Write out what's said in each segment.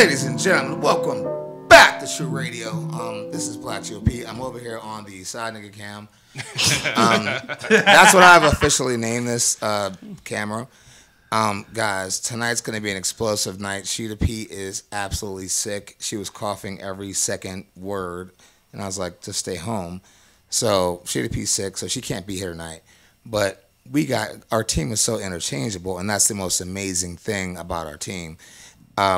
Ladies and gentlemen, welcome back to Tru Radio. This is Black GOP. I'm over here on the side nigga cam. That's what I've officially named this camera. Guys, tonight's going to be an explosive night. Sheeta P is absolutely sick. She was coughing every second word, and I was like, just stay home. So Sheeta P's sick, so she can't be here tonight. But our team is so interchangeable, and that's the most amazing thing about our team.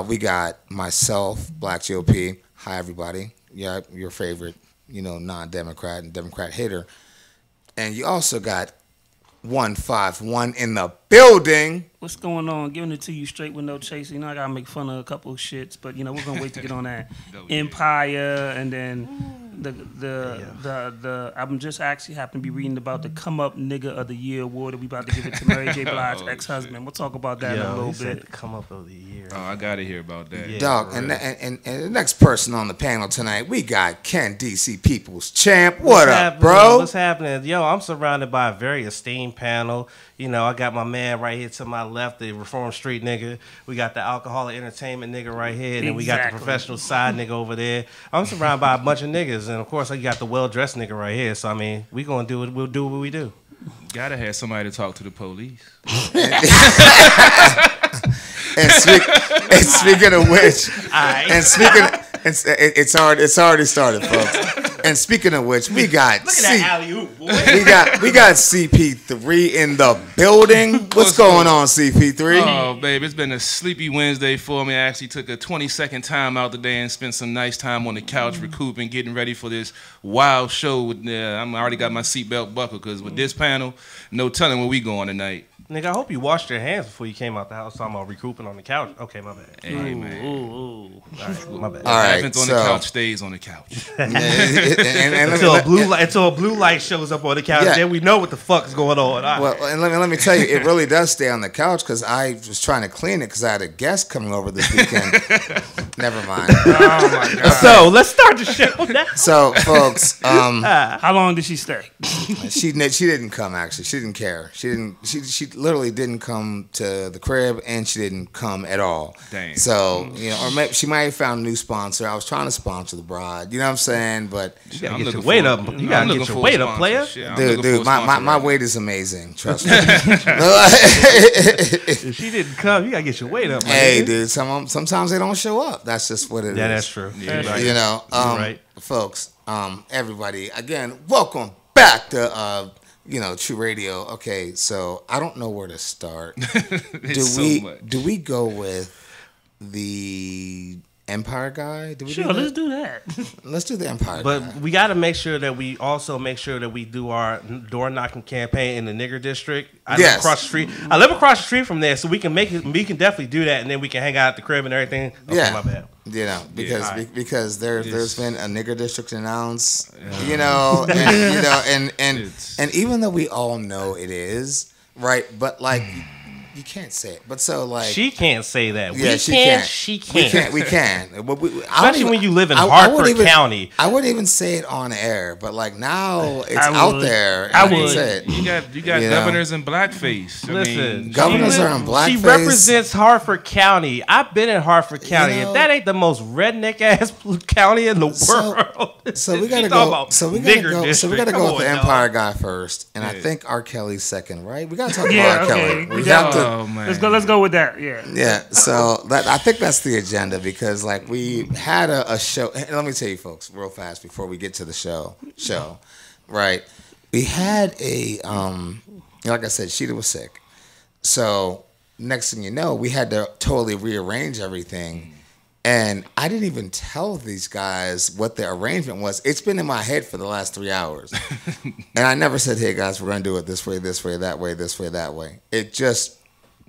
We got myself, Black GOP. Hi, everybody. Yeah, your favorite, non-Democrat and Democrat hater. And you also got 151 in the building. What's going on? Giving it to you straight with no chasing. I gotta make fun of a couple of shits, but we're gonna wait to get on that. Empire, and then I'm just actually happen to be reading about the Come Up Nigga of the Year award that we about to give it to Mary J. Blige's ex-husband. We'll talk about that in a little bit. Come Up of the Year. Oh, I gotta hear about that. Yeah, dog, and the next person on the panel tonight, we got Ken DC People's Champ. What up, bro? What's happening? Yo, I'm surrounded by a very esteemed panel. I got my man right here to my left, the Reform Street nigga. We got the Alcoholic Entertainment nigga right here, and then we got the professional side nigga over there. I'm surrounded by a bunch of niggas, and of course I got the well-dressed nigga right here. So we gonna do it. We'll do what we do. Gotta have somebody to talk to the police. And speaking of which, it's already started, folks. And speaking of which, we got we got CP3 in the building. What's going on, CP3? Oh, babe, it's been a sleepy Wednesday for me. I actually took a 20-second time out today and spent some nice time on the couch recouping, getting ready for this wild show. I already got my seatbelt buckled because with this panel, no telling where we going tonight. Nigga, I hope you washed your hands before you came out the house talking about recouping on the couch. Okay, my bad. Hey, man. All right, my bad. All right, happens on the couch stays on the couch. Until a blue light shows up on the couch, then we know what the fuck's going on. Well, and let me tell you, it really does stay on the couch because I was trying to clean it because I had a guest coming over this weekend. Never mind. Oh my God. So let's start the show now. So, folks, how long did she stay? She didn't come. Actually, she didn't care. She literally didn't come to the crib, and she didn't come at all. Damn. So, or maybe she might have found a new sponsor. I was trying to sponsor the bride. You know what I'm saying? But you gotta get your weight up. You gotta get your weight up, player. Dude, my weight is amazing. Trust me. If she didn't come, you gotta get your weight up. Hey, dude. Sometimes they don't show up. That's just what it is. Yeah, that's true. Yeah, right. Folks, everybody, again, welcome back to Tru Radio. Okay, so I don't know where to start. Do we go with the Empire guy? Let's do that. Let's do the Empire guy. But we got to make sure that we also make sure that we do our door knocking campaign in the nigger district. I live across the street. I live across the street from there, so we can make it. We can definitely do that, and then we can hang out at the crib and everything. Okay, my bad. Because there's been a nigger district announced, and even though we all know it is right, but like you can't say it. But so like she can't say that. Yeah, she can. We can. Especially when you live in Hartford County. I wouldn't even say it on air, but like now it's out there. I would say it. You got governors in blackface. Listen, governors are in blackface. She represents Hartford County. I've been in Hartford County, and that ain't the most redneck ass county in the world. So we gotta go. So we gotta go with the Empire guy first, and I think R. Kelly's second, right? We gotta talk about R. Kelly. We have to. Oh, man. Let's go with that. Yeah. Yeah. So I think that's the agenda because like we had a show. Let me tell you, folks, real fast before we get to the show. Right. We had a like I said, Sheeta was sick. So next thing you know, we had to totally rearrange everything. And I didn't even tell these guys what the arrangement was. It's been in my head for the last 3 hours. And I never said, hey, guys, we're going to do it this way, that way, this way, that way.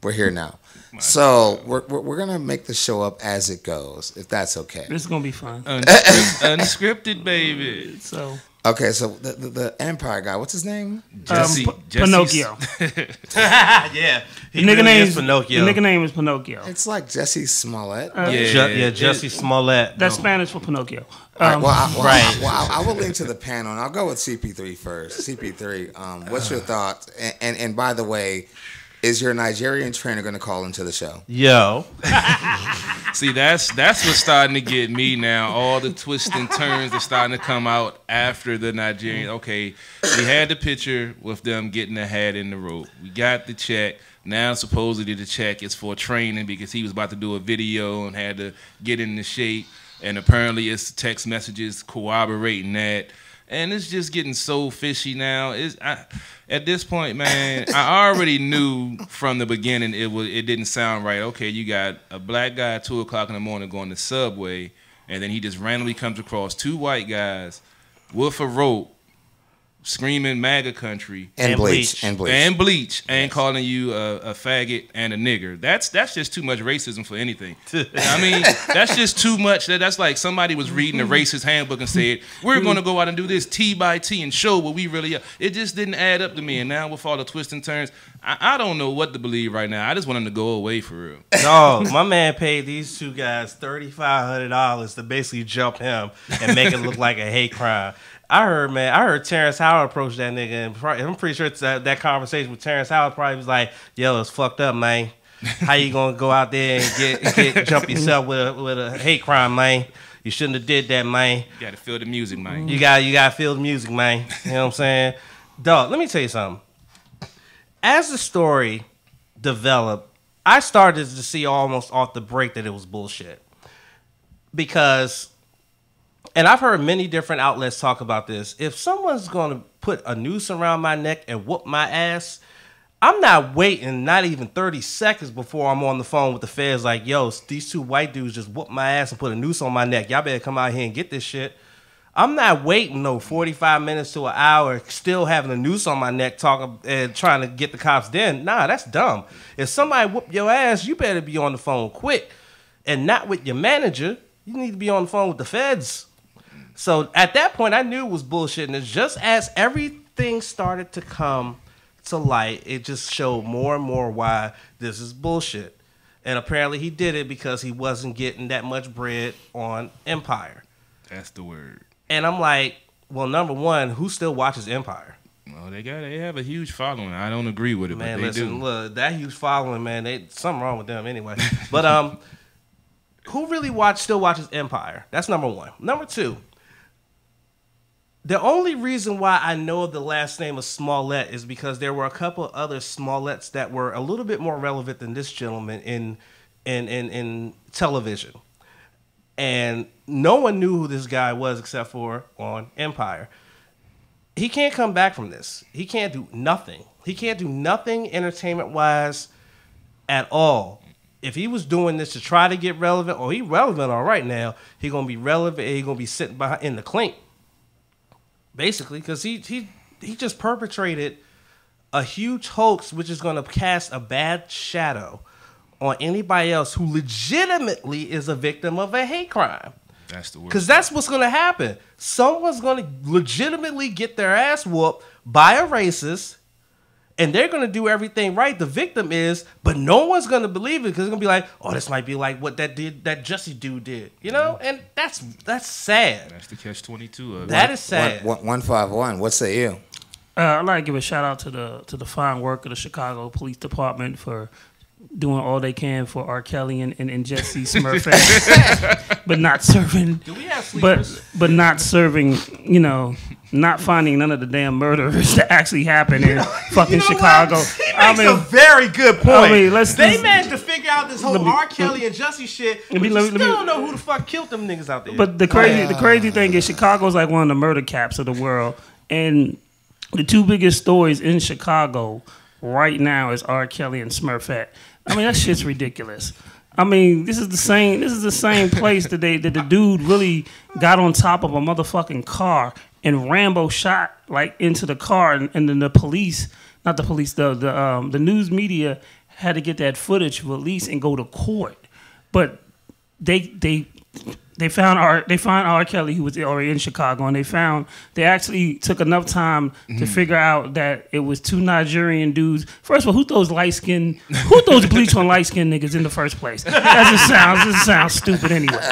We're here now. So we're going to make the show up as it goes, if that's okay. This is going to be fun. Unscripted, baby. So... Okay, so the Empire guy, what's his name? Pinocchio. Yeah, the nigga name is Pinocchio. The nigga name is Pinocchio. It's like Jesse Smollett. Jesse Smollett. That's Spanish for Pinocchio. I will link to the panel, and I'll go with CP3 first. CP3, what's your thoughts? And by the way, is your Nigerian trainer going to call into the show? Yo. See, that's what's starting to get me now. All the twists and turns are starting to come out after the Nigerian. Okay, we had the picture with them getting the hat in the rope. We got the check. Now, supposedly, the check is for training because he was about to do a video and had to get into shape. And apparently, it's text messages corroborating that. And it's just getting so fishy now. At this point, man, I already knew from the beginning it didn't sound right. Okay, you got a black guy at 2 o'clock in the morning going to Subway, and then he just randomly comes across 2 white guys with a rope, screaming MAGA country and bleach and calling you a faggot and a nigger. That's just too much racism for anything. I mean, that's just too much. That's like somebody was reading a racist handbook and said, we're going to go out and do this T by T and show what we really are. It just didn't add up to me. And now with all the twists and turns, I don't know what to believe right now. I just want them to go away for real. Dog, my man paid these 2 guys $3,500 to basically jump him and make it look like a hate crime. I heard Terrence Howard approach that nigga, and I'm pretty sure it's that conversation with Terrence Howard probably was like, yo, it's fucked up, man. How you gonna go out there and get jump yourself with a hate crime, man? You shouldn't have did that, man. You gotta feel the music, man. You gotta feel the music, man. You know what I'm saying? Dog, let me tell you something. As the story developed, I started to see almost off the break that it was bullshit. Because, and I've heard many different outlets talk about this, if someone's going to put a noose around my neck and whoop my ass, I'm not waiting not even 30 seconds before I'm on the phone with the feds like, yo, these 2 white dudes just whooped my ass and put a noose on my neck. Y'all better come out here and get this shit. I'm not waiting no 45 minutes to an hour still having a noose on my neck talking and trying to get the cops then. Nah, that's dumb. If somebody whoop your ass, you better be on the phone quick. And not with your manager. You need to be on the phone with the feds. So at that point, I knew it was bullshit. And it's just as everything started to come to light, it just showed more and more why this is bullshit. And apparently he did it because he wasn't getting that much bread on Empire. That's the word. And I'm like, well, number one, who still watches Empire? Well, they have a huge following. I don't agree with it, man, but they listen, do. Look, that huge following, man, something wrong with them anyway. But who really still watches Empire? That's number one. Number two, the only reason why I know the last name of Smollett is because there were a couple other Smolletts that were a little bit more relevant than this gentleman in television. And no one knew who this guy was except for on Empire. He can't come back from this. He can't do nothing. He can't do nothing entertainment-wise at all. If he was doing this to try to get relevant, or he relevant all right now, he going to be relevant and he going to be sitting behind in the clink. Basically, because he just perpetrated a huge hoax which is going to cast a bad shadow on anybody else who legitimately is a victim of a hate crime. That's the word. Because that's what's going to happen. Someone's going to legitimately get their ass whooped by a racist, and they're going to do everything right. The victim is, but no one's going to believe it because it's going to be like, oh, this might be like what that Jesse dude did, you know? And that's sad. That's the catch-22 of it. That is sad. 151. What say you? I'd like to give a shout out to the fine work of the Chicago Police Department for doing all they can for R. Kelly and Jesse Smurfette, but not serving. Do we have sleepers? But not serving. Not finding none of the damn murders that actually happened in fucking Chicago. He makes a very good point. They managed to figure out this whole R. Kelly and Jesse shit. But you still don't know who the fuck killed them niggas out there. But the crazy thing is, Chicago's like one of the murder caps of the world, and the 2 biggest stories in Chicago right now is R. Kelly and Smurfette. I mean, that shit's ridiculous. I mean, this is the same place that the dude really got on top of a motherfucking car and Rambo shot like into the car, and then the news media had to get that footage released and go to court. But they found R. Kelly, who was already in Chicago, and they actually took enough time to figure out that it was 2 Nigerian dudes. First of all, who throws bleach on light skinned niggas in the first place? That just sounds stupid anyway.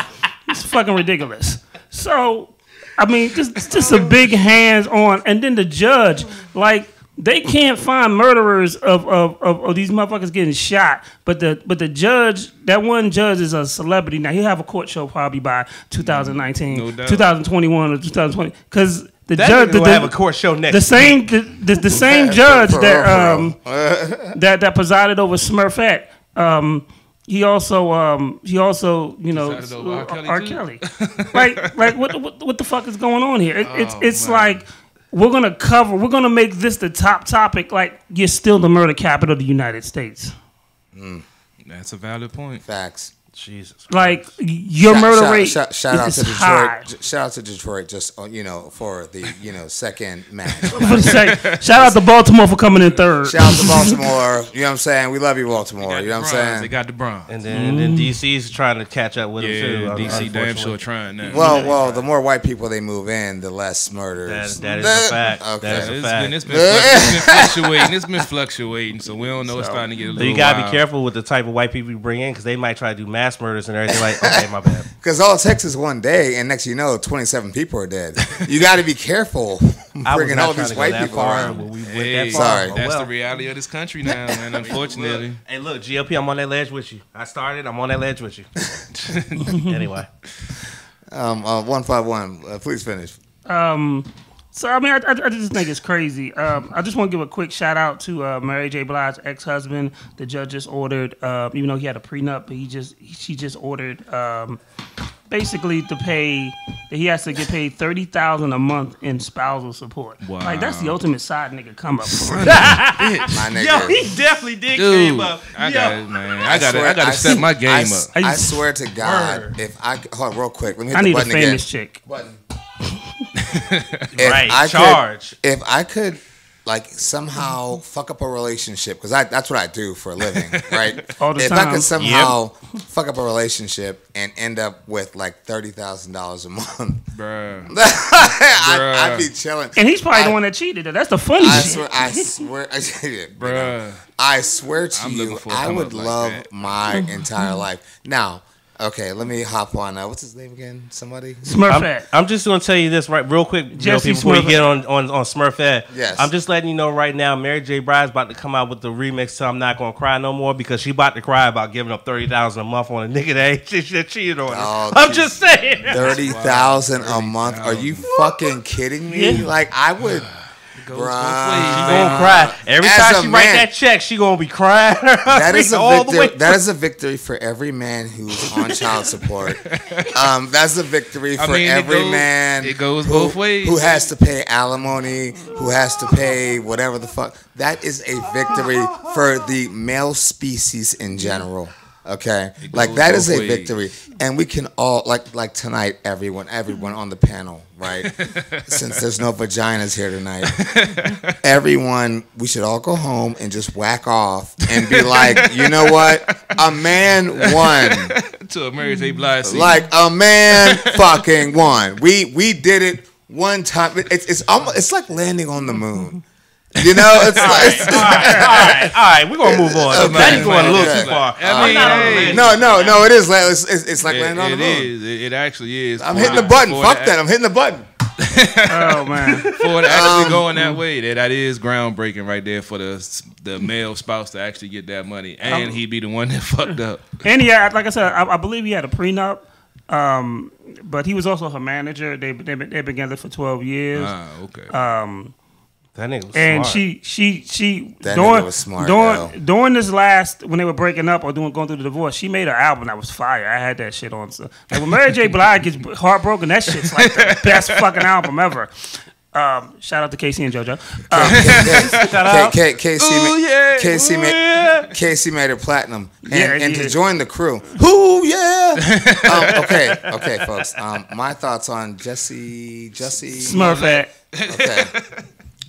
It's fucking ridiculous. So, I mean, just a big hands on, and then the judge, like, they can't find murderers of these motherfuckers getting shot. But the judge, that one judge is a celebrity now. He'll have a court show probably by 2019, No doubt. 2021 or 2020. Because the That judge will have a court show next. the same judge For that real. that presided over Smurfette. He also you know Presided over R. R. Kelly, Kelly. like what the fuck is going on here? It's man. like we're gonna make this the top topic. Like you're still the murder capital of the United States. That's a valid point. Facts. Jesus. Like your murder rate Shout out is to high. Detroit. Shout out to Detroit. Just for the second match. Shout out to Baltimore for coming in third. Shout out to Baltimore. You know what I'm saying? We love you, Baltimore. They You know what I'm They saying? got the bronze. And then DC's trying to catch up with him Yeah, too. DC damn unfortunately. sure trying now. Well, the more white people they move in, the less murders. That is a fact. Okay. That is a fact. It's been fluctuating. It's been fluctuating, so we don't know. It's starting to get a So little you gotta wild. be careful with the type of white people you bring in because they might try to do mass murders and everything. Like, okay, my bad. Because all it takes is one day, and next you know, 27 people are dead. You got to be careful I was bringing not all trying these to go white that people far around. when we went Hey, that far. sorry. Oh, That's well. the reality of this country now, man. Unfortunately. Hey, look, GLP, I'm on that ledge with you. I started. I'm on that ledge with you. Anyway, 151. Please finish. So I mean, I just think it's crazy. I just want to give a quick shout out to Mary J. Blige's ex-husband. The judge just ordered, even though he had a prenup, but she just ordered basically to pay that he has to get paid $30,000 a month in spousal support. Wow. Like that's the ultimate side nigga come up. My nigga. yo, he definitely did Dude, came up. I Yo. got it, man. I got swear- to step my game up. I swear to God, Word. if I hold on real quick, let me hit I the need a button again. famous chick. Button. Right, I charge. If I could, like, somehow fuck up a relationship, because that's what I do for a living, right? All the if time. I could somehow fuck up a relationship and end up with like $30,000 a month, Bruh. I'd be chilling. And he's probably the one that cheated. That's the funny shit. I swear, Bruh. I swear to I'm you, looking for a I come would up like love that. my entire life. Now, okay, let me hop on. What's his name again? Somebody? Smurfette. I'm just gonna tell you this right real quick, Jesse GLP, before you Smurfette. get on Smurfette. Yes. I'm just letting you know right now, Mary J. Blige's about to come out with the remix to "I'm Not Gonna Cry No More" because she about to cry about giving up $30,000 a month on a nigga that cheated on her. Oh, I'm geez. just saying. 30,000 a month? Are you fucking kidding me? Yeah. Like I would, Goes bruh. both ways, She baby. gonna cry every As time a she write man. that check. She gonna be crying. That is a all the way. victory. That is a victory for every man who's on child support. That's a victory for every man. It goes both ways. Who has to pay alimony? Who has to pay whatever the fuck? That is a victory for the male species in general. Okay, like goes that is both a ways. victory, and we can all like tonight. Everyone on the panel, right? Since there's no vaginas here tonight, everyone, we should all go home and just whack off and be like, you know what? A man won. To a Mary J. Blige scene. Like a man fucking won. We did it one time. It's almost, it's like landing on the moon. You know, it's All right. We're gonna move on. Okay. Now you're going a little Okay. too far. I mean, hey. no. It is. It's like landing on the It moon. is. It actually is. I'm hitting the button. Fuck that. I'm hitting the button. Oh man. For it actually going that way, that is groundbreaking right there for the male spouse to actually get that money, and he'd be the one that fucked up. And yeah, like I said, I believe he had a prenup. But he was also her manager. They've been together for 12 years. Okay. That nigga was And smart. she That nigga was smart, during this last when they were breaking up or going through the divorce, she made an album that was fire. I had that shit on. So like when Mary J. Blige gets heartbroken, that shit's like the best fucking album ever. Shout out to Casey and JoJo. Shout out. Casey made it platinum, and to yeah. join the crew. Ooh yeah. Okay, folks. My thoughts on Jesse Smurfette. Okay.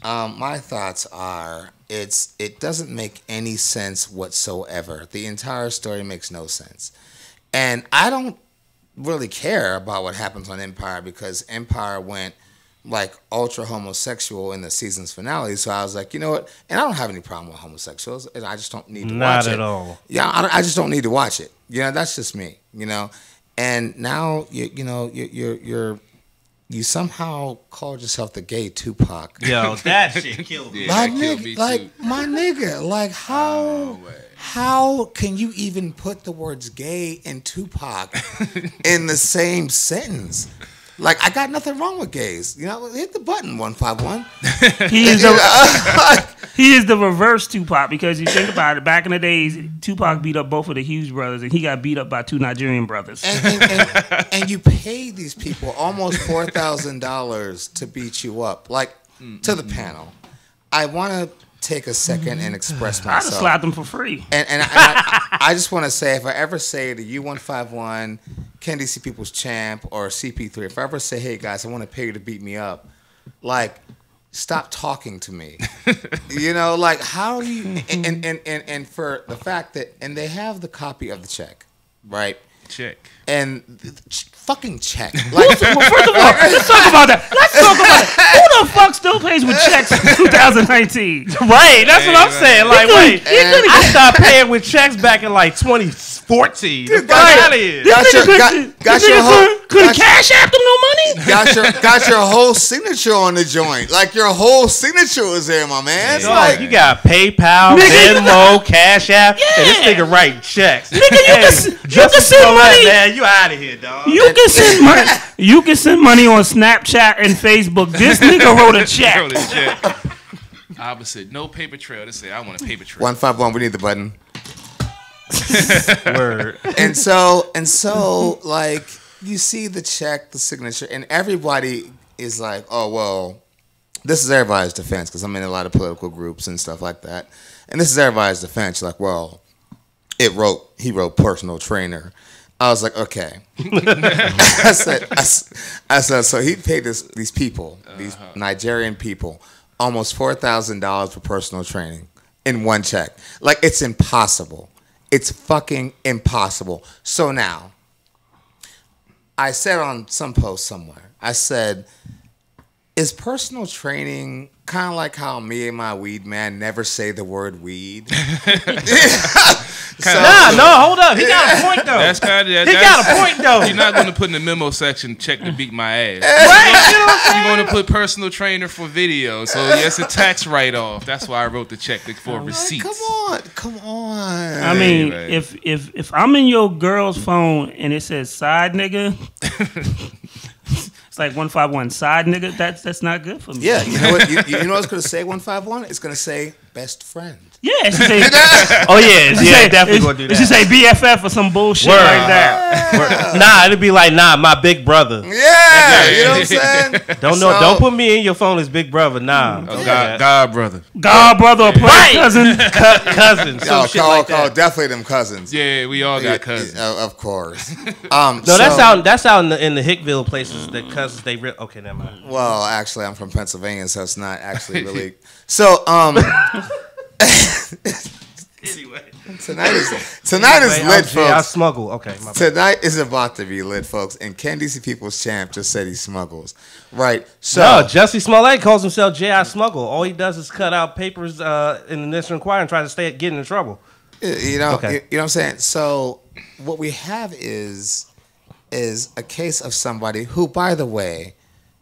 My thoughts are it doesn't make any sense whatsoever. The entire story makes no sense. And I don't really care about what happens on Empire because Empire went like ultra homosexual in the season's finale. So I was like, you know what? And I don't have any problem with homosexuals. And I just don't need to watch it. Not at all. Yeah, I just don't need to watch it. You know, that's just me. You know, and now you're you somehow called yourself the gay Tupac. Yo, that shit killed me. My that killed me nigga, like too. my nigga, like how can you even put the words gay and Tupac in the same sentence? Like, I got nothing wrong with gays. You know, hit the button, 151. He is the reverse Tupac, because you think about it, back in the days, Tupac beat up both of the Hughes brothers, and he got beat up by 2 Nigerian brothers. And you pay these people almost $4,000 to beat you up. Like, to the panel, I want to take a second and express I'd myself. have slapped them for free. And I just want to say, if I ever say to U151, Ken DC People's Champ, or CP3, if I ever say, hey guys, I want to pay you to beat me up, like, stop talking to me. You know, like, how do you, and for the fact that, and they have the copy of the check, right? Check. And fucking check. Like, Well, first of all, let's talk about that. Who the fuck still pays with checks in 2019? Right, that's what I'm saying. Like, wait, And- I stopped paying with checks back in like 2014. Get out of here. Couldn't Cash App them no money? Got your whole signature on the joint. Like, your whole signature was there, my man. It's Dog, like, you got PayPal, Venmo, Cash App, and this nigga writing checks. Nigga, you can send money. Man, you out of here, dog. You can send money. You can send money on Snapchat and Facebook. This nigga wrote a check. Wrote a check. Opposite. No paper trail. They say, I want a paper trail. 151, we need the button. Word. And so, like, you see the check, the signature, and everybody is like, oh, well, this is everybody's defense, because I'm in a lot of political groups and stuff like that. And this is everybody's defense. Like, well, he wrote personal trainer. I was like, okay. I said, so he paid these people, these Nigerian people, almost $4,000 for personal training in one check. Like, it's impossible. It's fucking impossible. So now, I said on some post somewhere, I said, is personal training kind of like how me and my weed man never say the word weed? Hold up. He got a point, though. That's kind of. He got a point, though. You're not going to put in the memo section, check to beat my ass. Right, you know what I'm saying? You're going to put personal trainer for video. So, yes, a tax write-off. That's why I wrote the check for receipts. Come on. I mean, man. if I'm in your girl's phone and it says side nigga, it's like 151 side nigga. That's not good for me. Yeah, you know what? You know what's going to say 151? It's going to say best friend. Yeah, it should say, Oh, yeah, definitely going to do it should that. say BFF or some bullshit Word. like that. Nah, it'd be like, my big brother. Yeah, you know what I'm saying? Don't put me in your phone as big brother. Nah. God, brother. God, brother, or Right. cousin. Cousin. Some shit like that. Definitely them cousins. Yeah, we all got cousins. Of course. No, that's out in the Hickville places. The cousins okay, never mind. Well, actually, I'm from Pennsylvania, so it's not actually really. So, Anyway. tonight is lit, folks. I smuggle. Okay, my bad. Tonight is about to be lit, folks. And Ken DC People's Champ just said he smuggles. Right. So No, Jussie Smollett calls himself J.I. Smuggle. All he does is cut out papers in the National Enquirer and try to get in trouble. you know, Okay. you know what I'm saying? So what we have is a case of somebody who, by the way,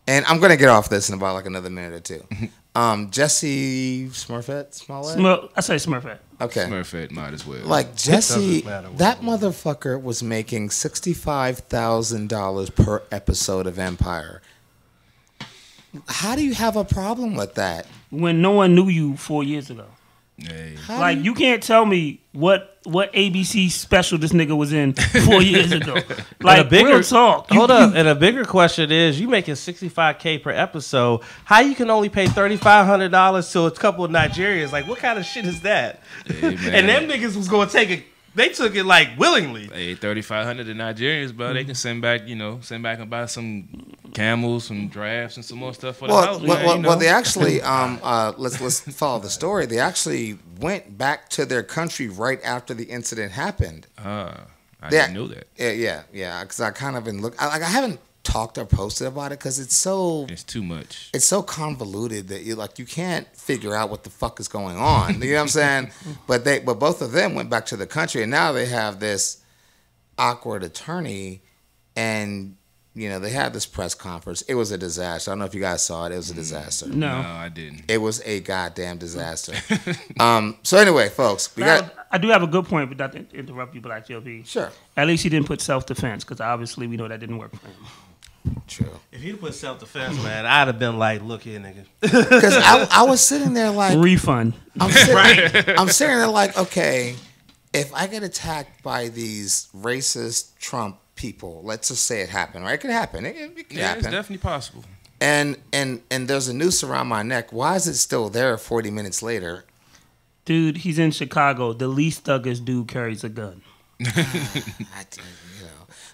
and I'm gonna get off this in about like another minute or two. Jesse Smollett? I say Smurfette. Okay. Smurfette might as well. Like Jesse, doesn't matter what that motherfucker was making $65,000 per episode of Empire. How do you have a problem with that? When no one knew you 4 years ago. Hey. Like, you can't tell me what ABC special this nigga was in 4 years ago. Like, real talk. Hold up. And a bigger question is, you making $65K per episode. How you can only pay $3,500 to a couple of Nigerians? Like, what kind of shit is that? Hey, man. And them niggas was going to take it. They took it like willingly. Hey, 3,500 to Nigerians, bro. They can send back and buy some camels, some drafts, and some more stuff for the house. Well, they actually let's follow the story. They actually went back to their country right after the incident happened. I didn't know that. Yeah. Because I kind of been I haven't talked or posted about it because it's too much. It's so convoluted that you can't figure out what the fuck is going on. You know what I'm saying? But both of them went back to the country, and now they have this awkward attorney, and they had this press conference. It was a disaster. I don't know if you guys saw it. It was a disaster. No, I didn't. It was a goddamn disaster. So anyway, folks, I do have a good point, but not to interrupt you, Black GLP. Sure. At least he didn't put self-defense, because obviously we know that didn't work for him. True. If he'd put self-defense, man, I'd have been like, look here, nigga. Because I was sitting there like... Refund. I'm sitting there like, okay, if I get attacked by these racist Trump people, let's just say it happened, right? It could happen. It could happen. It's definitely possible. And there's a noose around my neck. Why is it still there 40 minutes later? Dude, he's in Chicago. The least thuggish dude carries a gun.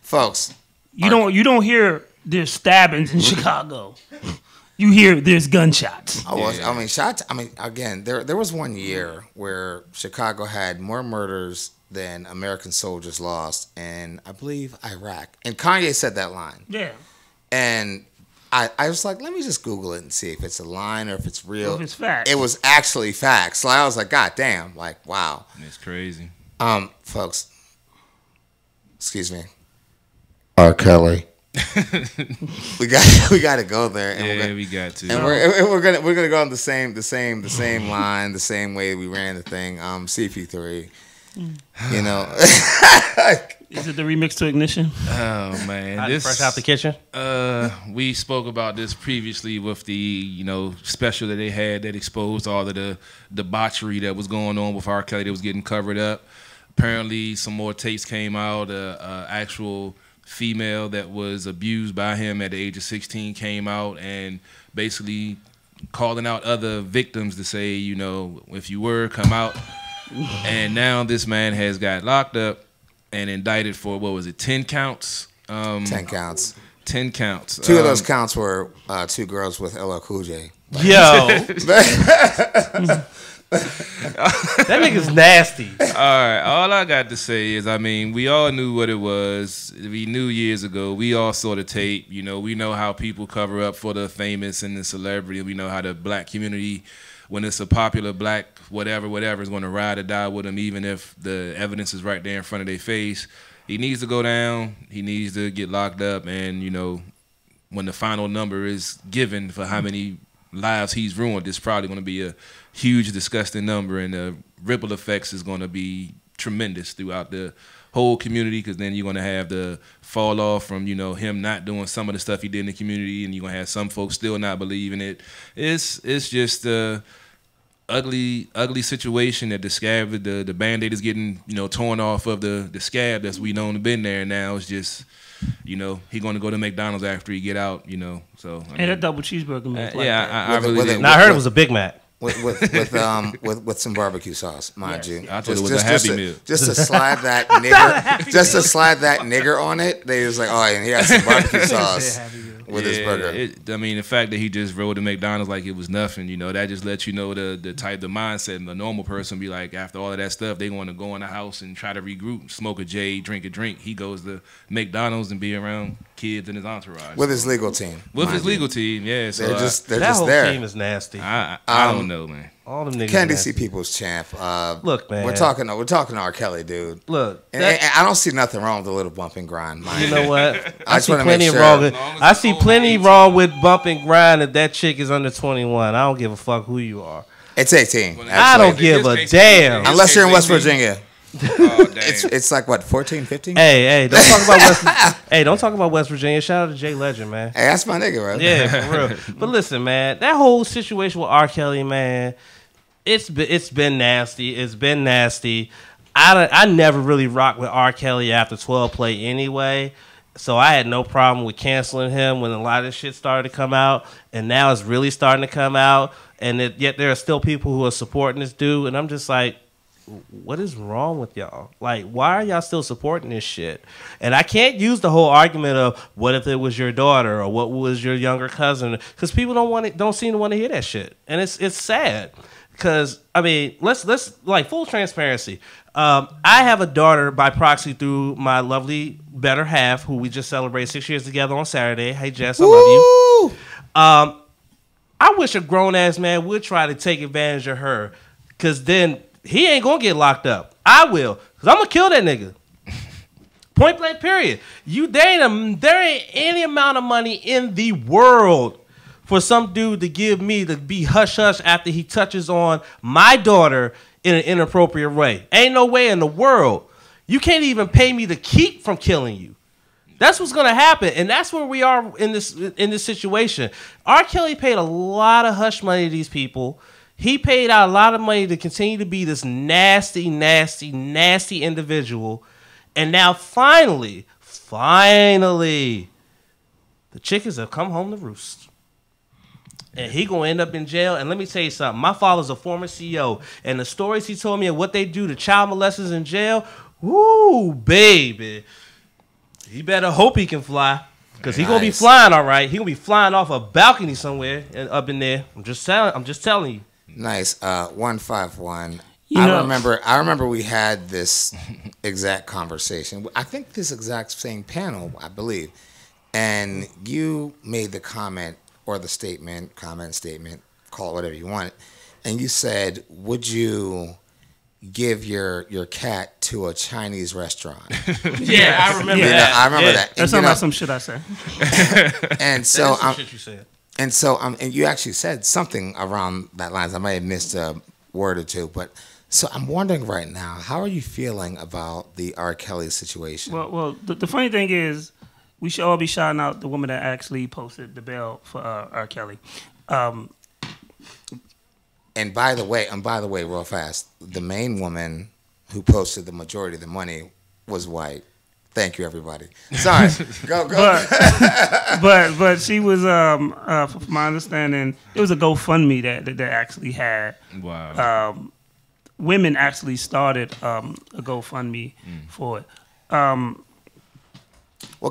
Folks... You don't hear there's stabbings in Chicago. You hear there's gunshots. Shots. Again, there was one year where Chicago had more murders than American soldiers lost in, I believe, Iraq. And Kanye said that line. Yeah. And I was like, let me just Google it and see if it's a line or if it's real. If it's facts. It was actually facts. So I was like, God damn, like, wow. It's crazy. Folks, excuse me. R. Kelly. we got to go there. And we got to. And we're gonna go on the same line, the same way we ran the thing. CP3. Is it the remix to Ignition? Oh man, this fresh out the kitchen. We spoke about this previously with the special that they had that exposed all of the debauchery that was going on with R. Kelly that was getting covered up. Apparently, some more tapes came out. Actual female that was abused by him at the age of 16 came out and basically calling out other victims to say, if you were, come out. And now this man has got locked up and indicted for, 10 counts? 10 counts. 10 counts. Two of those counts were two girls with LL Cool J. Yo. That nigga's nasty. All right. All I got to say is, we all knew what it was. We knew years ago. We all saw the tape. We know how people cover up for the famous and the celebrity. We know how the black community, when it's a popular black whatever is going to ride or die with them, even if the evidence is right there in front of their face. He needs to go down. He needs to get locked up. And, when the final number is given for how many lives he's ruined, it's probably going to be a huge, disgusting number, and the ripple effects is going to be tremendous throughout the whole community, because then you're going to have the fall off from, him not doing some of the stuff he did in the community, and you're going to have some folks still not believing it. It's just a ugly situation that the scab, the Band-Aid is getting, torn off of the scab that's we known to been there, and now it's just... he going to go to McDonald's after he get out, so... And that double cheeseburger, man. I really did. I heard it was a Big Mac. With some barbecue sauce, mind you. I thought it was a Happy Meal. Just to slide that nigger on it. They was like, oh, and he has some barbecue sauce with his burger. The fact that he just rode to McDonald's like it was nothing, that just lets you know the mindset. And the normal person be like, after all of that stuff, they want to go in the house and try to regroup, smoke a J, drink a drink. He goes to McDonald's and be around kids and his entourage. With his legal team. Legal team, yeah. So they're just there. That whole team is nasty. I don't know, man. All them niggas. Candy C People's champ. Look, man. We're talking R. Kelly, dude. Look, and I don't see nothing wrong with a little bump and grind. You know what? I see plenty wrong. I see plenty wrong with bump and grind if that chick is under 21. I don't give a fuck who you are. It's 18. I don't give a damn. Unless you're in West Virginia. Oh, it's like what, 14, 15? Hey, don't talk about don't talk about West Virginia. Shout out to Jay Legend, man. Hey, that's my nigga, right? Yeah, for real. But listen, man, that whole situation with R. Kelly, man, it's been nasty. It's been nasty. I never really rocked with R. Kelly after 12 Play anyway. So I had no problem with canceling him when a lot of this shit started to come out, and now it's really starting to come out, and yet there are still people who are supporting this dude, and I'm just like, what is wrong with y'all? Like, why are y'all still supporting this shit? And I can't use the whole argument of what if it was your daughter or what was your younger cousin, because people don't seem to want to hear that shit, and it's sad. Because let's like full transparency. I have a daughter by proxy through my lovely better half, who we just celebrated 6 years together on Saturday. Hey Jess, I love you. I wish a grown ass man would try to take advantage of her, because then he ain't gonna get locked up. I will, because I'm gonna kill that nigga. Point blank, period. There ain't any amount of money in the world for some dude to give me to be hush hush after he touches on my daughter in an inappropriate way. Ain't no way in the world. You can't even pay me to keep from killing you. That's what's gonna happen, and that's where we are in this situation. R. Kelly paid a lot of hush money to these people. He paid out a lot of money to continue to be this nasty, nasty, nasty individual. And now finally, the chickens have come home to roost. And he gonna end up in jail. And let me tell you something. My father's a former CEO, and the stories he told me of what they do to child molesters in jail, woo, baby. He better hope he can fly. Because he gonna be flying all right. He gonna be flying off a balcony somewhere up in there. I'm just telling you. Nice. 151. I remember we had this exact conversation. I think this exact same panel, I believe. And you made the comment or the statement, call it whatever you want. And you said, would you give your cat to a Chinese restaurant? Yeah, I remember that. I remember that. That's not some shit I said. And so shit you said. And so and you actually said something around that lines. I might have missed a word or two, but so I'm wondering right now, how are you feeling about the R. Kelly situation? Well, the funny thing is, we should all be shouting out the woman that actually posted the bail for R. Kelly. And by the way, real fast, the main woman who posted the majority of the money was white. Thank you, everybody. Sorry, go. But she was, from my understanding, it was a GoFundMe that actually had. Wow. Women actually started a GoFundMe for it. Well,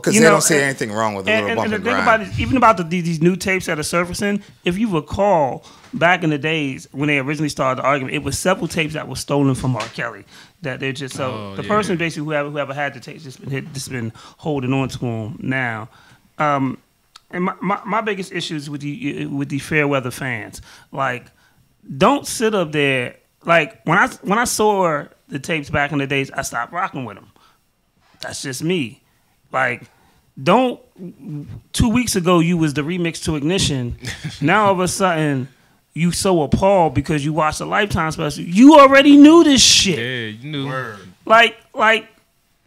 because they don't see anything wrong with a little bump and grind. About it, even about these new tapes that are surfacing, if you recall, back in the days when they originally started the argument, it was several tapes that were stolen from R. Kelly. That they're just person basically whoever had the tapes just been holding on to them now. And my biggest issues with the fair weather fans, like, don't sit up there. Like when I saw the tapes back in the days, I stopped rocking with them. That's just me. Like, 2 weeks ago you was the remix to Ignition. Now all of a sudden you so appalled because you watched a Lifetime special. You already knew this shit. Yeah, you knew. Word. Like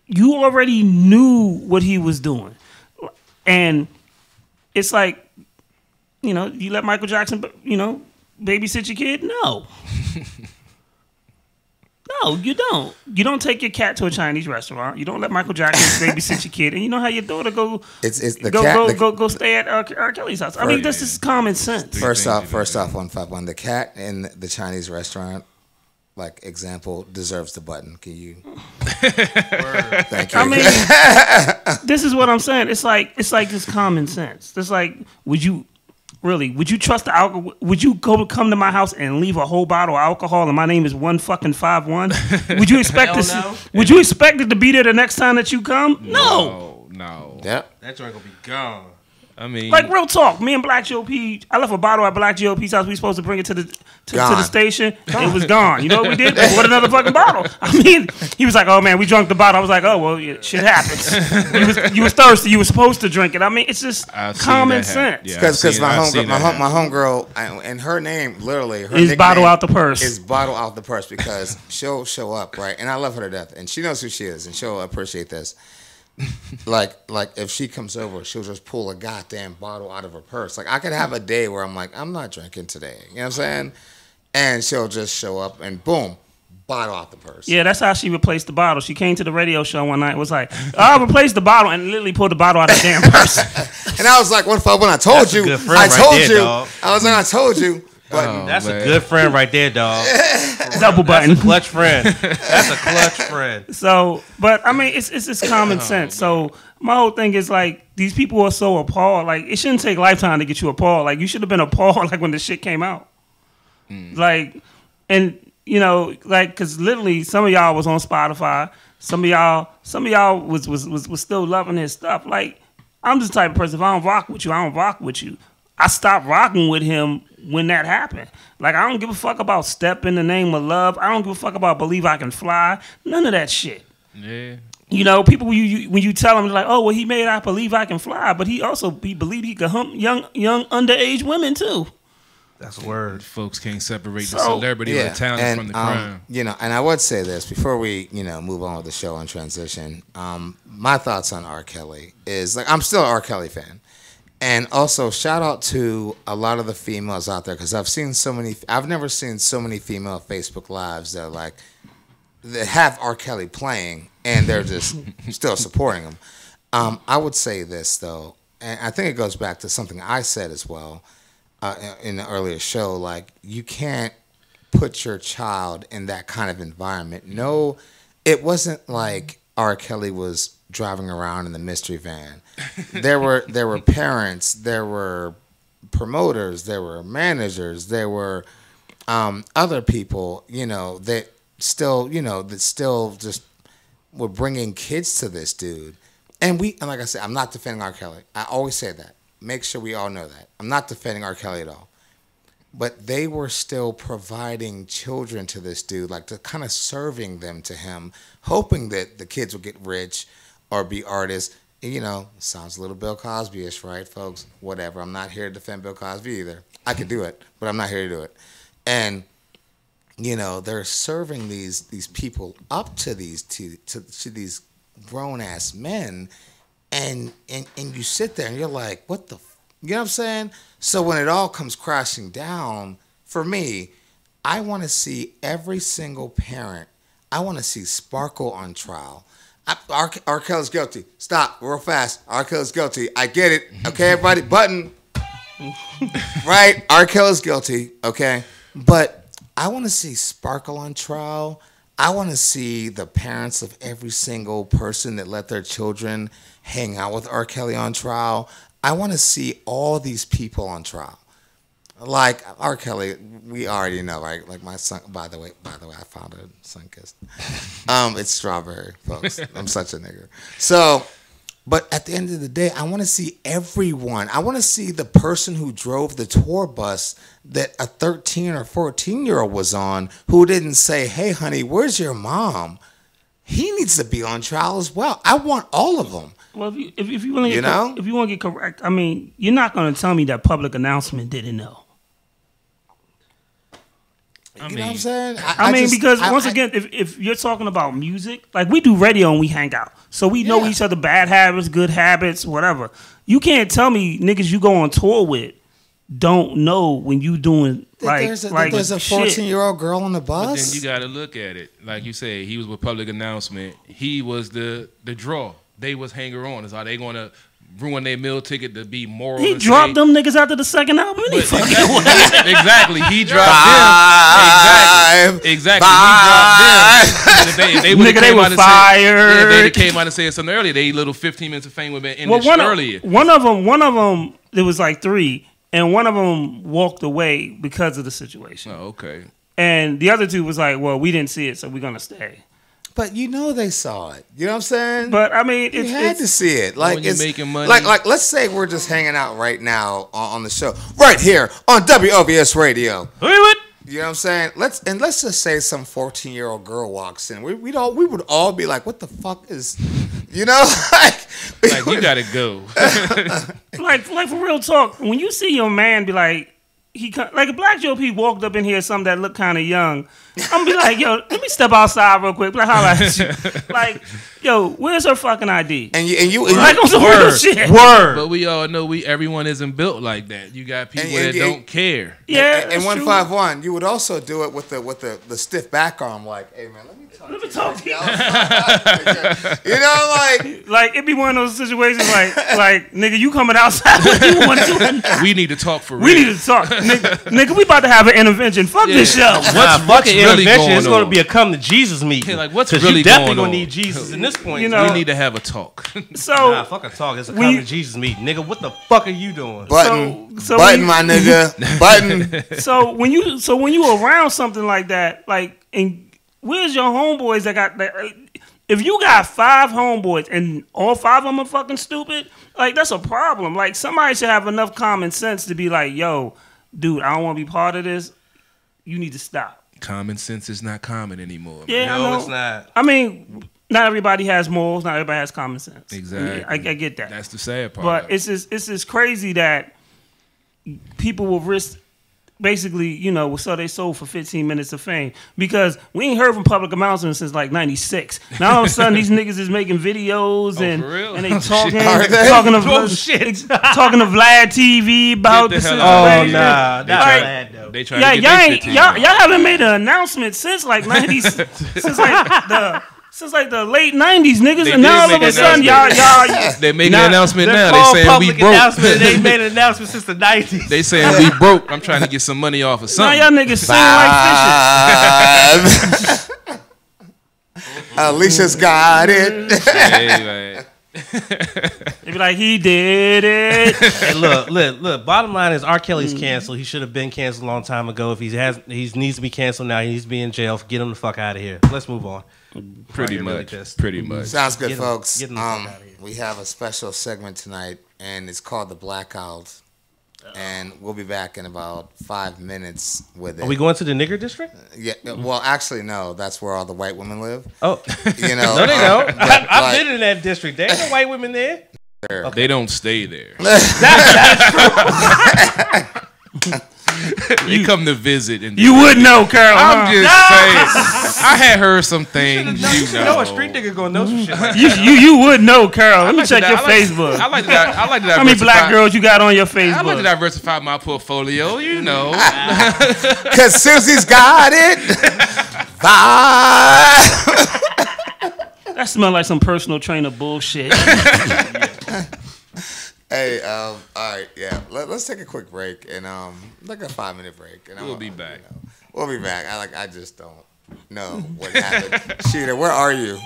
you already knew what he was doing. And it's like, you let Michael Jackson, babysit your kid? No. No, you don't. You don't take your cat to a Chinese restaurant. You don't let Michael Jackson babysit your kid, and you don't have your daughter go stay at R. Kelly's house. I mean, this is common sense. First off, 151. The cat in the Chinese restaurant, like example, deserves the button. Can you? Thank you. I mean, this is what I'm saying. It's like this common sense. It's like, would you trust the alcohol? Would you come to my house and leave a whole bottle of alcohol and my name is 151? Would you expect this? No. Would you expect it to be there the next time that you come? No. Yep. That joint gonna be gone. I mean, like, real talk. Me and Black GOP, I left a bottle at Black GOP's house. We supposed to bring it to the station. It was gone. You know what we did? What another fucking bottle? I mean, he was like, "Oh man, we drunk the bottle." I was like, "Oh well, shit happens." You was thirsty. You were supposed to drink it. I mean, it's just common sense. Because my homegirl and her name literally is bottle out the purse. Is bottle out the purse because she'll show up, right? And I love her to death, and she knows who she is, and she'll appreciate this. like if she comes over, she'll just pull a goddamn bottle out of her purse. Like, I could have a day where I'm like, I'm not drinking today. You know what I'm saying? And she'll just show up and boom, bottle out the purse. Yeah, that's how she replaced the bottle. She came to the radio show one night and was like, I'll replace the bottle, and literally pulled the bottle out of the damn purse. And I was like, when I told you, I told you. But that's a good friend right there, dog. Double button. That's a clutch friend. That's a clutch friend. So, but I mean, it's just common sense. So my whole thing is like, these people are so appalled. Like, it shouldn't take Lifetime to get you appalled. Like, you should have been appalled like when the shit came out. Like, and because literally some of y'all was on Spotify. Some of y'all was still loving his stuff. Like, I'm just the type of person, if I don't rock with you, I don't rock with you. I stopped rocking with him when that happened. Like, I don't give a fuck about Step in the Name of Love. I don't give a fuck about Believe I Can Fly. None of that shit. Yeah. You know, people when you tell them like, oh well, he made I Believe I Can Fly, but he believed he could hump young underage women too. That's a word. Folks can't separate the celebrity or the talent from the crime. You know, and I would say this before we, move on with the show and transition. My thoughts on R. Kelly is like I'm still an R. Kelly fan, and also shout out to a lot of the females out there because I've never seen so many female Facebook lives that are like that have R. Kelly playing and they're just still supporting him. I would say this though, and I think it goes back to something I said as well. In the earlier show, like you can't put your child in that kind of environment. No, it wasn't like R. Kelly was driving around in the mystery van. There were parents, there were promoters, there were managers, there were other people, that still just were bringing kids to this dude. And like I said, I'm not defending R. Kelly. I always say that. Make sure we all know that. I'm not defending R. Kelly at all. But they were still providing children to this dude, like kind of serving them to him, hoping that the kids would get rich or be artists. Sounds a little Bill Cosby-ish, right, folks? Whatever. I'm not here to defend Bill Cosby either. I could do it, but I'm not here to do it. And, they're serving these people up to these grown-ass men. And you sit there and you're like, what the, you know what I'm saying? So when it all comes crashing down, for me, I want to see every single parent. I want to see Sparkle on trial. R. Kelly's guilty. Stop, real fast. R. Kelly's guilty. I get it. Okay, everybody, button. Right? R. Kelly's guilty. Okay, but I want to see Sparkle on trial. I want to see the parents of every single person that let their children hang out with R. Kelly on trial. I want to see all these people on trial. Like R. Kelly, we already know, right? Like my son. By the way, I found a Sunkist. It's strawberry, folks. I'm such a nigger. So, but at the end of the day, I want to see everyone. I want to see the person who drove the tour bus that a 13 or 14-year-old was on, who didn't say, "Hey, honey, where's your mom?" He needs to be on trial as well. I want all of them. Well, if you want to get correct, I mean, you're not going to tell me that public announcement didn't know. You know what I'm saying? Because once again, if you're talking about music, like we do radio and we hang out, so we know each other, bad habits, good habits, whatever. You can't tell me niggas you go on tour with don't know when you doing there's a 14-year-old girl on the bus. But then you got to look at it, like you say, he was with public announcement. He was the draw. They was hanger on. Are they going to ruin their meal ticket to be moral? He dropped them niggas after the second album. Exactly. He dropped them. Exactly. He dropped them. If they were fired. They came out and said something earlier. They little 15 minutes of fame would have been ended earlier. One of them, there was like 3, and one of them walked away because of the situation. Oh, okay. And the other 2 was like, well, we didn't see it, so we're gonna stay. But they saw it. You know what I'm saying? But I mean, you had to see it. Like it's making money. Like let's say we're just hanging out right now on the show, right here on WLVS Radio. You know what I'm saying? Let's just say some 14-year-old girl walks in. We would all be like, what the fuck is, like you gotta go. like for real talk, when you see your man be like, like a Black Joe P walked up in here, something that looked kind of young, I'm gonna be like, yo, let me step outside real quick. Like, holla at you. Like, yo, where's her fucking ID? And you like on some real shit. Word. But we all know everyone isn't built like that. You got people that don't care. Yeah. And 151, you would also do it with the stiff back arm, like, hey man, let me talk to you. Like it be one of those situations like nigga, you coming outside when you want to. We need to talk for real. We need to talk, nigga. We about to have an intervention. Fuck this show. What's really intervention? It's going to be a come to Jesus meeting. Like what's really you going definitely on? Gonna need Jesus in this point. We need to have a talk. So fuck a talk. It's a come to Jesus meeting, nigga. What the fuck are you doing? Button, my nigga, button. So when you around something like that, like, and where's your homeboys that got that? If you got 5 homeboys and all 5 of them are fucking stupid, like that's a problem. Like somebody should have enough common sense to be like, yo, dude, I don't want to be part of this. You need to stop. Common sense is not common anymore. Yeah, No, I know. it's not. I mean, not everybody has morals. Not everybody has common sense. Exactly. I get that. That's the sad part. But it's just crazy that people will risk basically, sell their soul for 15 minutes of fame, because we ain't heard from public announcements since like '96. Now all of a sudden these niggas is making videos and for real? and they talking Shit. talking to Vlad TV about Get the the hell out situation. of here. Nah, that's Like, bad though. They trying Yeah, to get y'all their ain't 15 y'all haven't made an announcement since like since like the late '90s, niggas, They and now did all of make a an sudden y'all They're making an announcement They're now. They called saying we public broke. announcement. They ain't made an announcement since the 90s. They saying we broke. I'm trying to get some money off of now something. y'all niggas sing like fishes. Alicia's got it. Hey, man. They be like, he did it. Hey, look. Bottom line is, R. Kelly's canceled. He should have been canceled a long time ago. If he needs to be canceled now, he needs to be in jail. Get him the fuck out of here. Let's move on. Pretty much. Pretty much. Sounds good, Get 'em- folks. get 'em the fuck outta here. We have a special segment tonight, and it's called The Blackout. And we'll be back in about 5 minutes with it. Are we going to the nigger district? Yeah. Well, actually, no. That's where all the white women live. Oh, You know. no, they don't. but, I've like, been in that district. There ain't no white women there. They don't stay there. They come to visit. And You would know, Carl. I'm just saying. I had heard some things. You know a street nigga gonna know some shit like that. You would know, Carl. Let me check your I like Facebook. I like that. How many black girls you got on your I like to Facebook? diversify my portfolio. You know. Because Susie's got it. Bye. That smell like some personal trainer bullshit. Hey, all right, yeah. Let's take a quick break and like a 5-minute break, and We'll be back. We'll be back. I just don't know what happened. Sheeta, where are you?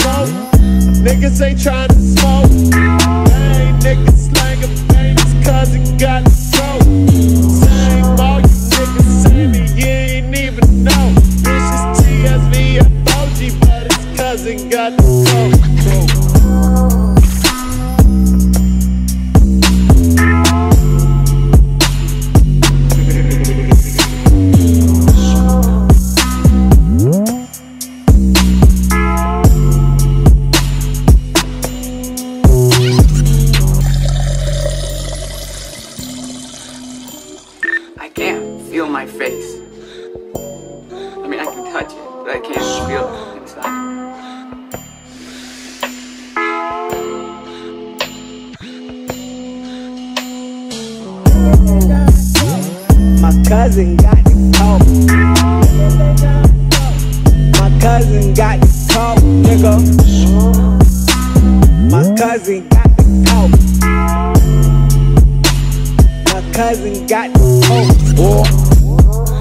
Niggas ain't trying to smoke. Ain't niggas slanging babies cause it got to go. Same all you niggas say me, you ain't even know. This is TSV OG, but it's cause it got to go. My face. I mean, I can touch it, but I can't feel it inside. My cousin got the coke. My cousin got the coke, nigga. My cousin got the coke. My cousin got the coke, boy.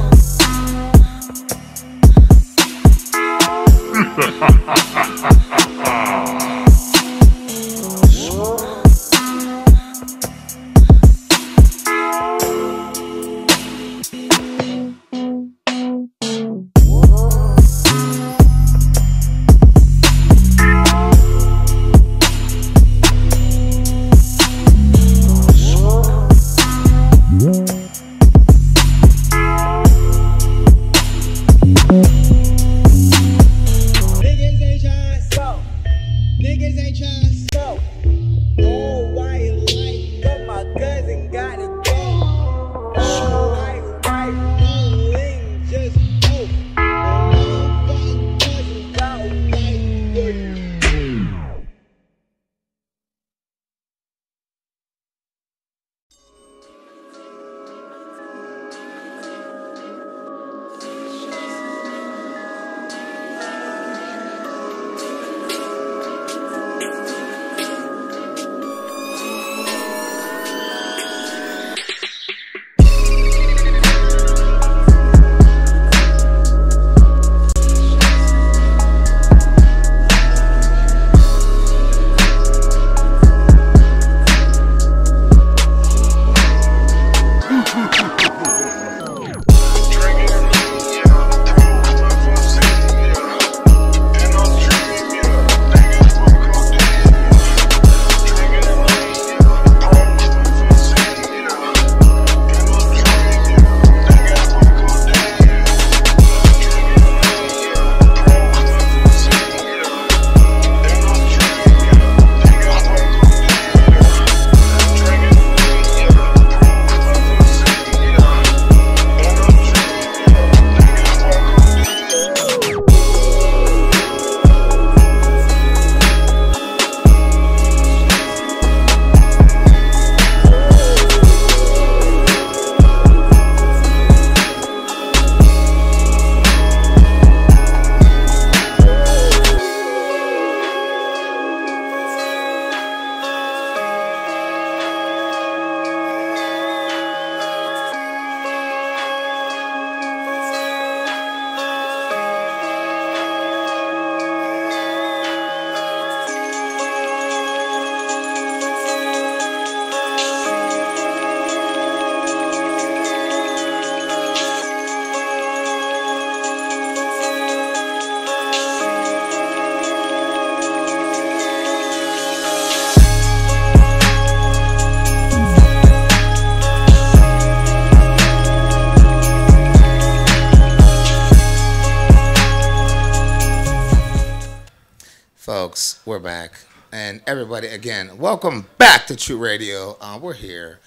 Folks, we're back. And everybody, again, welcome back to Tru Radio. We're here,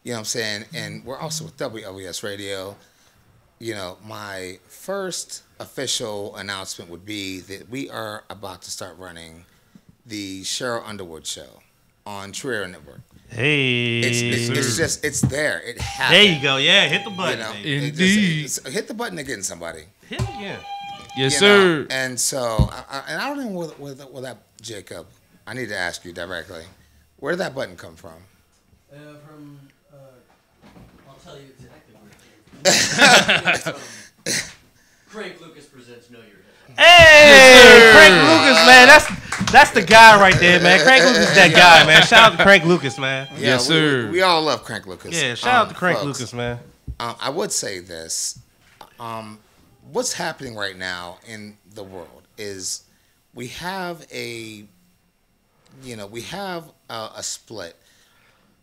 you know what I'm saying? And we're also with WLVS Radio. You know, my first official announcement would be that we are about to start running the Cheryl Underwood Show on Tru Radio Network. Hey. It's there. It happened. There you go. Yeah, hit the button. You know, Indeed. Hit the button again, somebody. Hit it again. Yes, You sir. know, and so, I don't even with that, Jacob. I need to ask you directly. Where did that button come from? I'll tell you exactly where it came from. Crank Lucas presents Know Your Hip. Hey, Crank Lucas, man. That's the guy right there, man. Crank Lucas is that guy, man. Shout out to Crank Lucas, man. Yeah, Yes, sir. We all love Crank Lucas. Yeah, shout out to Crank folks, Lucas, man. I would say this. What's happening right now in the world is we have a split.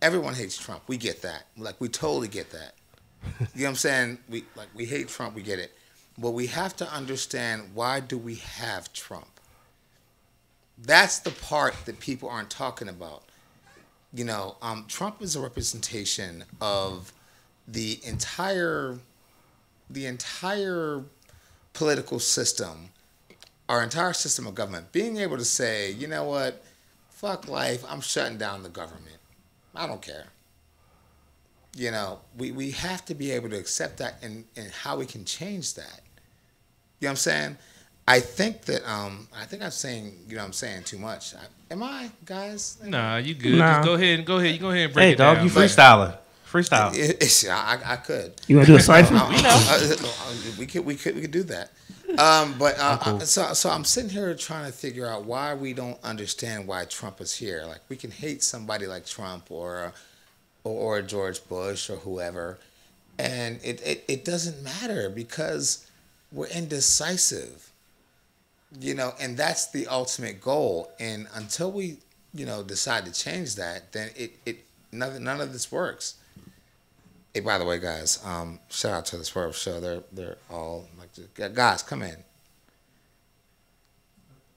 Everyone hates Trump. We get that. Like, we totally get that. You know what I'm saying? We hate Trump. We get it. But we have to understand, why do we have Trump? That's the part that people aren't talking about. You know, Trump is a representation of the entire political system, our entire system of government, being able to say, you know what, fuck life, I'm shutting down the government. I don't care. You know, we have to be able to accept that and how we can change that. You know what I'm saying? I think that, I think I'm saying, you know what I'm saying, too much. Am I, guys? Nah, you good. Nah. Just go ahead and break Hey, it dog, down. you freestyling. Freestyle. I could. You want to do a cipher? We could do that. So I'm sitting here trying to figure out why we don't understand why Trump is here. Like, we can hate somebody like Trump or George Bush or whoever, and it doesn't matter because we're indecisive. You know, and that's the ultimate goal. And until we, you know, decide to change that, then none of this works. Hey, by the way, guys, shout out to the Swerve Show. They're all like, guys, come in.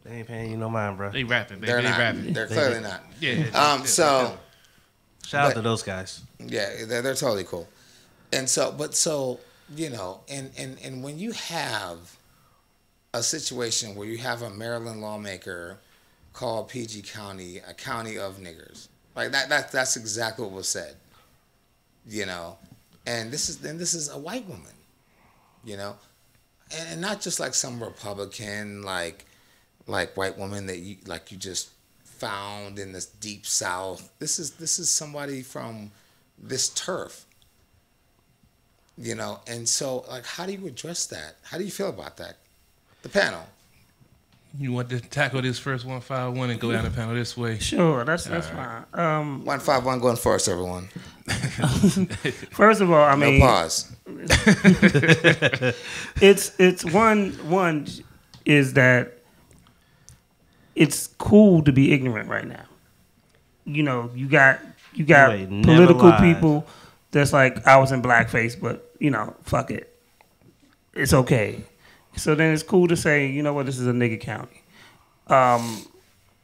They ain't paying you no mind, bro. They rapping, baby. They're They not. rapping. They're clearly not. Yeah. Shout out to those guys. Yeah, they're totally cool. And so, you know, and when you have a situation where you have a Maryland lawmaker called PG County a county of niggers, like that's exactly what was said. You know, and this is a white woman, you know, and not just like some Republican like white woman that you just found in this deep South. This is somebody from this turf, you know. And so, like, how do you address that? How do you feel about that? The panel. You want to tackle this first 151 and go down the panel this way? Sure, that's fine. 151 going first, everyone. First of all, I mean, No pause. it's one is that it's cool to be ignorant right now. You know, you got political people that's like, I was in blackface, but you know, fuck it, it's okay. So then it's cool to say, you know what, this is a nigga county, and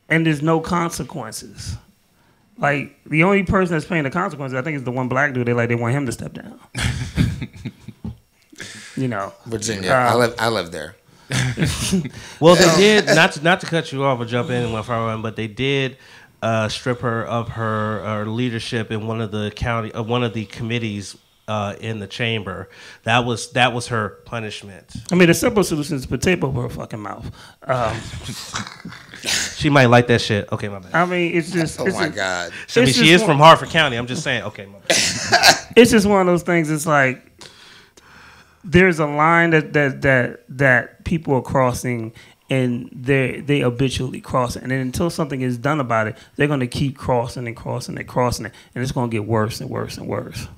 there's no consequences. Like, the only person that's paying the consequences, I think, is the one black dude. They want him to step down. You know, Virginia. I live there. Well, they did, not to cut you off or jump in 151, but they did strip her of her leadership in one of the committees in the chamber. That was her punishment. I mean, the simple solution is put tape over her fucking mouth. She might like that shit. Okay, my bad. I mean, it's just. Oh my God. I mean, she is from Harford County. I'm just saying. Okay, my bad. It's just one of those things. It's like there's a line that people are crossing, and they habitually cross it. And then until something is done about it, they're going to keep crossing and crossing and crossing it, and it's going to get worse and worse and worse.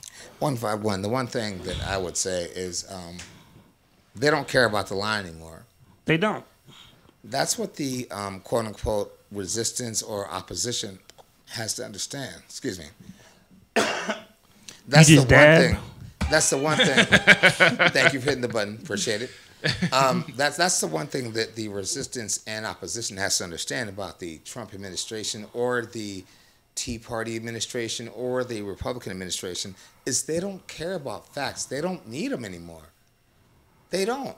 151. The one thing that I would say is they don't care about the line anymore. They don't. That's what the quote unquote resistance or opposition has to understand. Excuse me. That's the one thing. That's the one thing. Thank you for hitting the button. Appreciate it. That's the one thing that the resistance and opposition has to understand about the Trump administration or the Tea Party administration or the Republican administration is they don't care about facts. They don't need them anymore. They don't.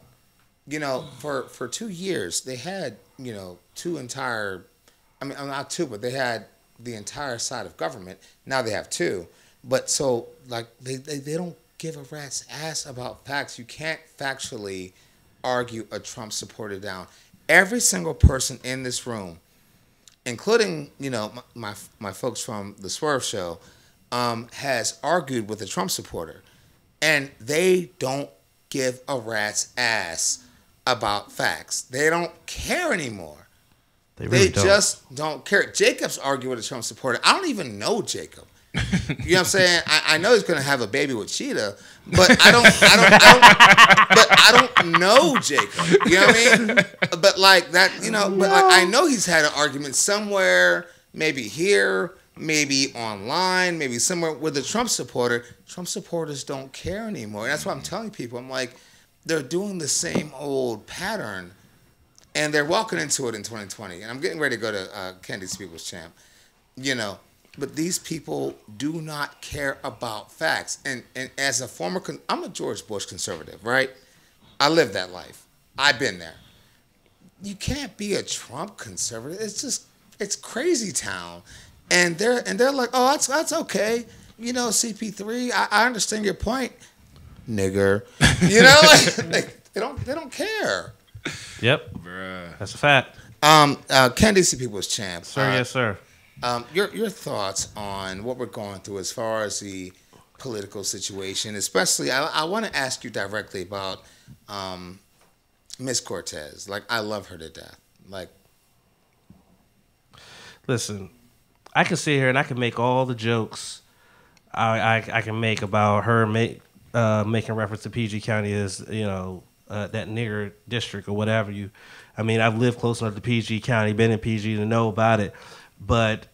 You know, for 2 years they had, you know, not two, but they had the entire side of government. Now they have two. But so, like, they don't give a rat's ass about facts. You can't factually argue a Trump supporter down. Every single person in this room, including, you know, my folks from the Swerve Show, has argued with a Trump supporter. And they don't give a rat's ass about facts. They don't care anymore. They just don't care. Jacob's argued with a Trump supporter. I don't even know Jacob. You know what I'm saying? I know he's gonna have a baby with Cheetah, but I don't know Jacob. You know what I mean? But like that, you know. But like, I know he's had an argument somewhere, maybe here, maybe online, maybe somewhere with a Trump supporter. Trump supporters don't care anymore. And that's what I'm telling people. I'm like, they're doing the same old pattern, and they're walking into it in 2020. And I'm getting ready to go to Candy's People's Champ. You know. But these people do not care about facts. And as a former, I'm a George Bush conservative, right? I lived that life. I've been there. You can't be a Trump conservative. It's crazy town. And they're like, oh, that's okay. You know, CP3, I understand your point, nigger. You know, like they don't care. Yep, bruh. That's a fact. Candy's People's Champ. Sir, yes, sir. Your thoughts on what we're going through as far as the political situation, especially I want to ask you directly about Miss Cortez. Like, I love her to death. Like, listen, I can sit here and I can make all the jokes I can make about her making reference to PG County as, you know, that nigger district or whatever. I mean, I've lived close enough to PG County, been in PG to know about it. But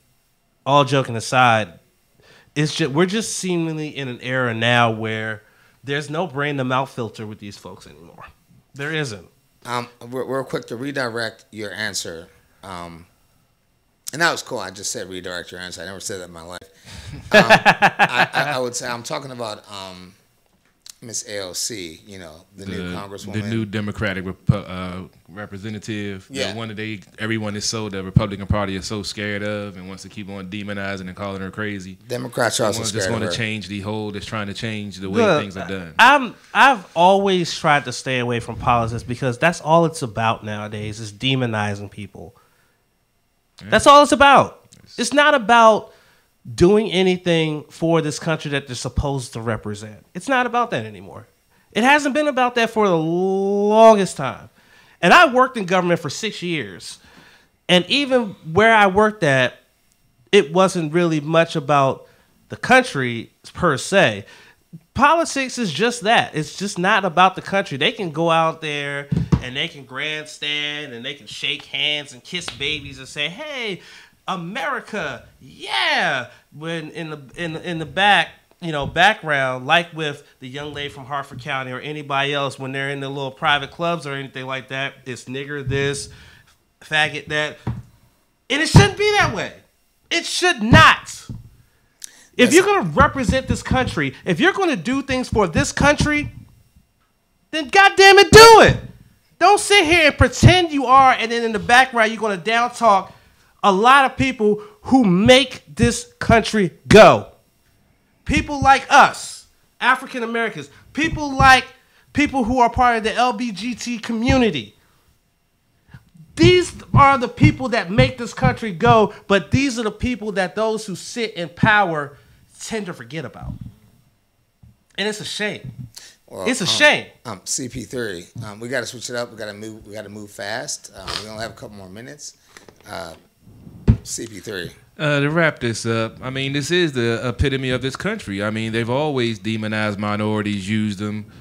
all joking aside, we're just seemingly in an era now where there's no brain to mouth filter with these folks anymore. There isn't. Real quick to redirect your answer, and that was cool. I just said redirect your answer. I never said that in my life. I would say I'm talking about Miss AOC, you know, the new congresswoman, the new Democratic representative. Yeah, the one that everyone is the Republican Party is so scared of and wants to keep on demonizing and calling her crazy. Democrats are also scared of her. Just want to change that's trying to change the way things are done. I've always tried to stay away from politics because that's all it's about nowadays is demonizing people. Yeah. That's all it's about. It's not about doing anything for this country that they're supposed to represent. It's not about that anymore. It hasn't been about that for the longest time. And I worked in government for 6 years. And even where I worked at, it wasn't really much about the country per se. Politics is just that. It's just not about the country. They can go out there and they can grandstand and they can shake hands and kiss babies and say, hey, America, yeah. When in the back, you know, background, like with the young lady from Hartford County or anybody else, when they're in the little private clubs or anything like that, it's nigger this, faggot that, and it shouldn't be that way. It should not. If you're going to represent this country, if you're going to do things for this country, then goddamn it, do it. Don't sit here and pretend you are, and then in the background you're going to down talk a lot of people who make this country go. People like us, African Americans, people who are part of the LGBT community. These are the people that make this country go, but these are the people that those who sit in power tend to forget about. And it's a shame. Well, it's a shame. CP3, we got to switch it up. We got to move fast. We only have a couple more minutes. CP3. To wrap this up, I mean, this is the epitome of this country. I mean, they've always demonized minorities, used them,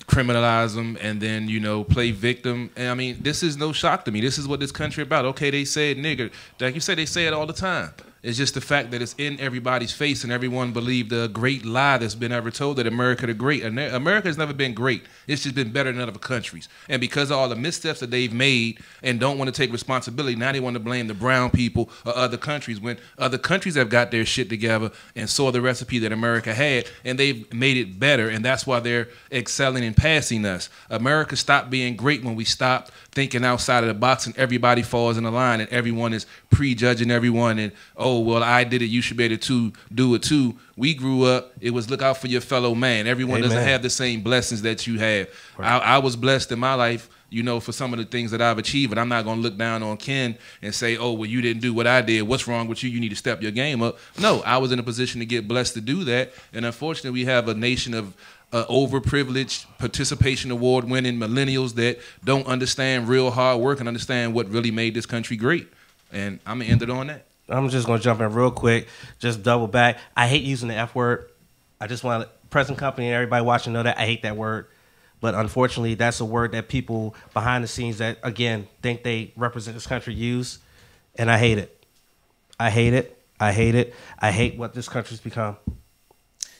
criminalized them, and then, you know, play victim. And I mean, this is no shock to me. This is what this country about. Okay, they say it nigger. Like you said, they say it all the time. It's just the fact that it's in everybody's face and everyone believed the great lie that's been ever told that America the great. America has never been great. It's just been better than other countries. And because of all the missteps that they've made and don't want to take responsibility, now they want to blame the brown people or other countries when other countries have got their shit together and saw the recipe that America had and they've made it better. And that's why they're excelling and passing us. America stopped being great when we stopped thinking outside of the box and everybody falls in the line and everyone is prejudging everyone and, oh, well, I did it, you should be able to do it too. We grew up, it was look out for your fellow man. Everyone Amen. doesn't have the same blessings that you have. Right. I was blessed in my life, you know, for some of the things that I've achieved, and I'm not going to look down on Ken and say, oh, well, you didn't do what I did. What's wrong with you? You need to step your game up. No, I was in a position to get blessed to do that, and unfortunately, we have a nation of overprivileged, participation award-winning millennials that don't understand real hard work and understand what really made this country great. And I'm going to end it on that. I'm just going to jump in real quick, just double back. I hate using the F word. I just want present company and everybody watching know that I hate that word. But unfortunately, that's a word that people behind the scenes that, again, think they represent this country use. And I hate it. I hate it. I hate it. I hate what this country's become.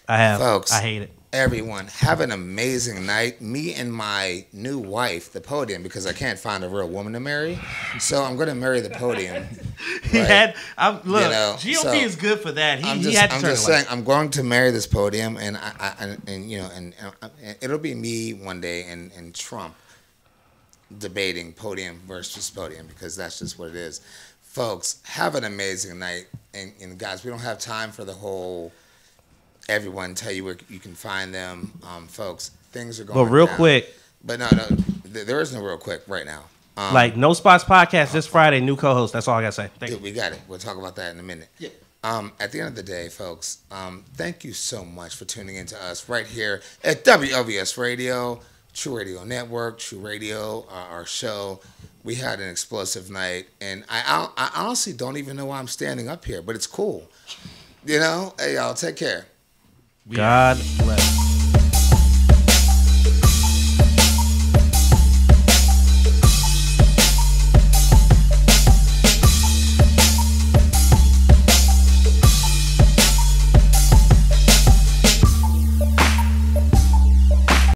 Folks, I hate it. Everyone, have an amazing night. Me and my new wife, the podium, because I can't find a real woman to marry. So I'm going to marry the podium. He had, look, You know, GOP so is good for that. He I'm had to turn just it away. saying, I'm going to marry this podium, and you know, and it'll be me one day and Trump debating podium versus podium because that's just what it is. Folks, have an amazing night, and guys, we don't have time for the whole. Everyone tell you where you can find them, folks. Things are going. But real down. quick, But no, there is no real quick right now. like No Spots Podcast this Friday, new co-host. That's all I gotta say. Thank you. We got it. We'll talk about that in a minute. Yeah. At the end of the day, folks, thank you so much for tuning in to us right here at WLVS Radio, Tru Radio Network, Tru Radio, our show. We had an explosive night, and I honestly don't even know why I'm standing up here, but it's cool. You know? Hey, y'all, take care. God bless.